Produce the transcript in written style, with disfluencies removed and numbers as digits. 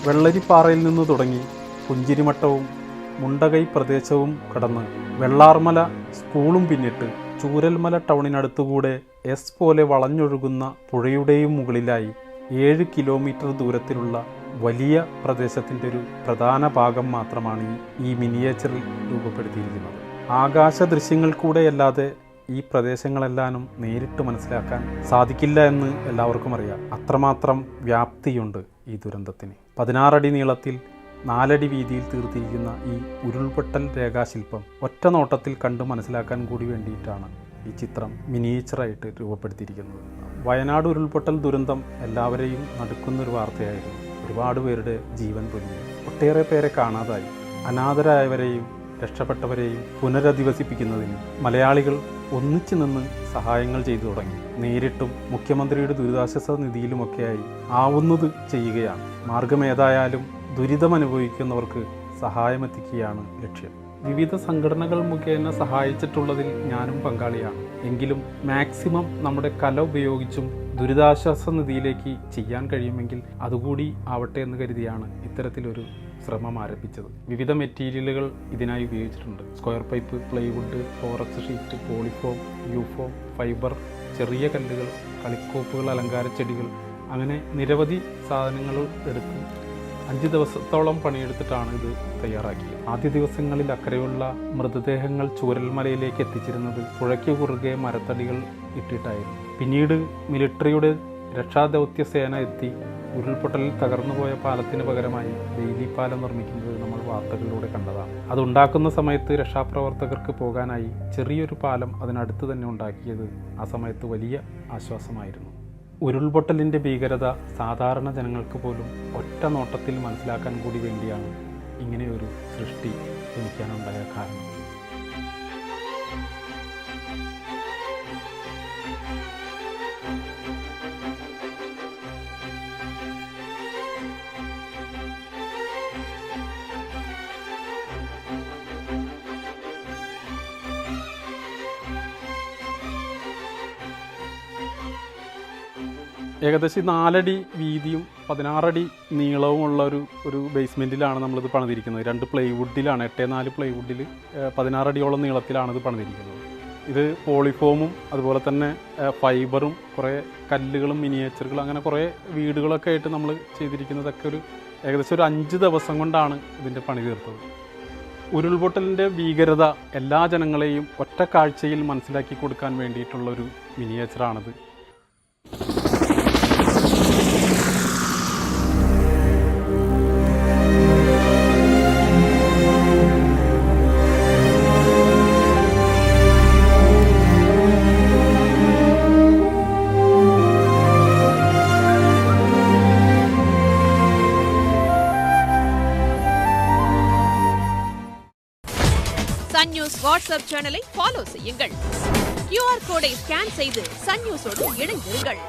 വെള്ളരിപ്പാറയിൽ നിന്ന് തുടങ്ങി പുഞ്ചിരിമട്ടവും മുണ്ടകൈ പ്രദേശവും കടന്ന് വെള്ളാർമല സ്കൂളും പിന്നിട്ട് ചൂരൽമല ടൗണിനടുത്തുകൂടെ എസ് പോലെ വളഞ്ഞൊഴുകുന്ന പുഴയുടെയും മുകളിലായി 7 കിലോമീറ്റർ ദൂരത്തിലുള്ള വലിയ പ്രദേശത്തിൻ്റെ ഒരു പ്രധാന ഭാഗം മാത്രമാണ് ഈ മിനിയേച്ചറിൽ രൂപപ്പെടുത്തിയിരിക്കുന്നത്. ആകാശ ദൃശ്യങ്ങൾ കൂടെയല്ലാതെ ഈ പ്രദേശങ്ങളെല്ലാം നേരിട്ട് മനസ്സിലാക്കാൻ സാധിക്കില്ല എന്ന് എല്ലാവർക്കും അറിയാം. അത്രമാത്രം വ്യാപ്തിയുണ്ട് ഈ ദുരന്തത്തിന്. 16 അടി നീളത്തിൽ 4 അടി വീതിയിൽ തീർത്തിരിക്കുന്ന ഈ ഉരുൾപൊട്ടൽ രേഖാശില്പം ഒറ്റ നോട്ടത്തിൽ കണ്ട് മനസ്സിലാക്കാൻ കൂടി വേണ്ടിയിട്ടാണ് ഈ ചിത്രം മിനിയേച്ചറായിട്ട് രൂപപ്പെടുത്തിയിരിക്കുന്നത്. വയനാട് ഉരുൾപൊട്ടൽ ദുരന്തം എല്ലാവരെയും നടുക്കുന്നൊരു വാർത്തയായിരുന്നു. ഒരുപാട് പേരുടെ ജീവൻ പൊലിഞ്ഞു, ഒട്ടേറെ പേരെ കാണാതായി. അനാഥരായവരെയും രക്ഷപ്പെട്ടവരെയും പുനരധിവസിപ്പിക്കുന്നതിന് മലയാളികൾ ഒന്നിച്ചു നിന്ന് സഹായങ്ങൾ ചെയ്തു തുടങ്ങി. നേരിട്ടും മുഖ്യമന്ത്രിയുടെ ദുരിതാശ്വാസ നിധിയിലുമൊക്കെയായി ആവുന്നത് ചെയ്യുകയാണ്. മാർഗമേതായാലും ദുരിതമനുഭവിക്കുന്നവർക്ക് സഹായമെത്തിക്കുകയാണ് ലക്ഷ്യം. വിവിധ സംഘടനകൾ മുഖേന സഹായിച്ചിട്ടുള്ളതിൽ ഞാനും പങ്കാളിയാണ്. എങ്കിലും മാക്സിമം നമ്മുടെ കല ഉപയോഗിച്ചും ദുരിതാശ്വാസ നിധിയിലേക്ക് ചെയ്യാൻ കഴിയുമെങ്കിൽ അതുകൂടി ആവട്ടെ എന്ന് കരുതിയാണ് ഇത്തരത്തിലൊരു ശ്രമം ആരംഭിച്ചത്. വിവിധ മെറ്റീരിയലുകൾ ഇതിനായി ഉപയോഗിച്ചിട്ടുണ്ട്. Square pipe, plywood, forex sheet, polyfoam, യൂഫോം, ഫൈബർ, ചെറിയ കല്ലുകൾ, കളിക്കോപ്പുകൾ, അലങ്കാര ചെടികൾ, അങ്ങനെ നിരവധി സാധനങ്ങൾ എടുത്ത് 5 ദിവസത്തോളം പണിയെടുത്തിട്ടാണ് ഇത് തയ്യാറാക്കിയത്. ആദ്യ ദിവസങ്ങളിൽ അക്കരെയുള്ള മൃതദേഹങ്ങൾ ചൂരൽമലയിലേക്ക് എത്തിച്ചിരുന്നത് പുഴയ്ക്ക് കുറുകെ മരത്തടികൾ ഇട്ടിട്ടായിരുന്നു. പിന്നീട് മിലിട്ടറിയുടെ രക്ഷാദൗത്യ സേന എത്തി ഉരുൾപൊട്ടലിൽ തകർന്നുപോയ പാലത്തിന് പകരമായി ബെയിലി പാലം നിർമ്മിക്കുന്നത് നമ്മൾ വാർത്തകളിലൂടെ കണ്ടതാണ്. അതുണ്ടാക്കുന്ന സമയത്ത് രക്ഷാപ്രവർത്തകർക്ക് പോകാനായി ചെറിയൊരു പാലം അതിനടുത്ത് തന്നെ ഉണ്ടാക്കിയത് ആ സമയത്ത് വലിയ ആശ്വാസമായിരുന്നു. ഉരുൾപൊട്ടലിൻ്റെ ഭീകരത സാധാരണ ജനങ്ങൾക്ക് പോലും ഒറ്റ നോട്ടത്തിൽ മനസ്സിലാക്കാൻ കൂടി വേണ്ടിയാണ് ഇങ്ങനെയൊരു സൃഷ്ടി ജനിക്കാനുണ്ടായ കാരണം. ഏകദേശം 4 അടി വീതിയും 16 അടി നീളവുമുള്ള ഒരു ബേസ്മെൻറ്റിലാണ് നമ്മളിത് പണിതിരിക്കുന്നത്. 2 പ്ലൈവുഡിലാണ്, 8x4 പ്ലൈവുഡിൽ 16 അടിയോളം നീളത്തിലാണ് ഇത് പണിതിരിക്കുന്നത്. ഇത് പോളിഫോമും അതുപോലെ തന്നെ ഫൈബറും കുറേ കല്ലുകളും മിനിയേച്ചറുകളും അങ്ങനെ കുറേ വീടുകളൊക്കെ ആയിട്ട് നമ്മൾ ചെയ്തിരിക്കുന്നതൊക്കെ ഏകദേശം ഒരു 5 ദിവസം കൊണ്ടാണ് ഇതിൻ്റെ പണി തീർത്തത്. ഉരുൾപൊട്ടലിൻ്റെ ഭീകരത എല്ലാ ജനങ്ങളെയും ഒറ്റ കാഴ്ചയിൽ മനസ്സിലാക്കി കൊടുക്കാൻ വേണ്ടിയിട്ടുള്ളൊരു മിനിയേച്ചറാണിത്. சன் நியூஸ் வாட்ஸ்அப் சேனலை ஃபாலோ செய்யுங்கள். QR கோடை ஸ்கேன் செய்து சன் நியூஸோடு இணைந்திருங்கள்.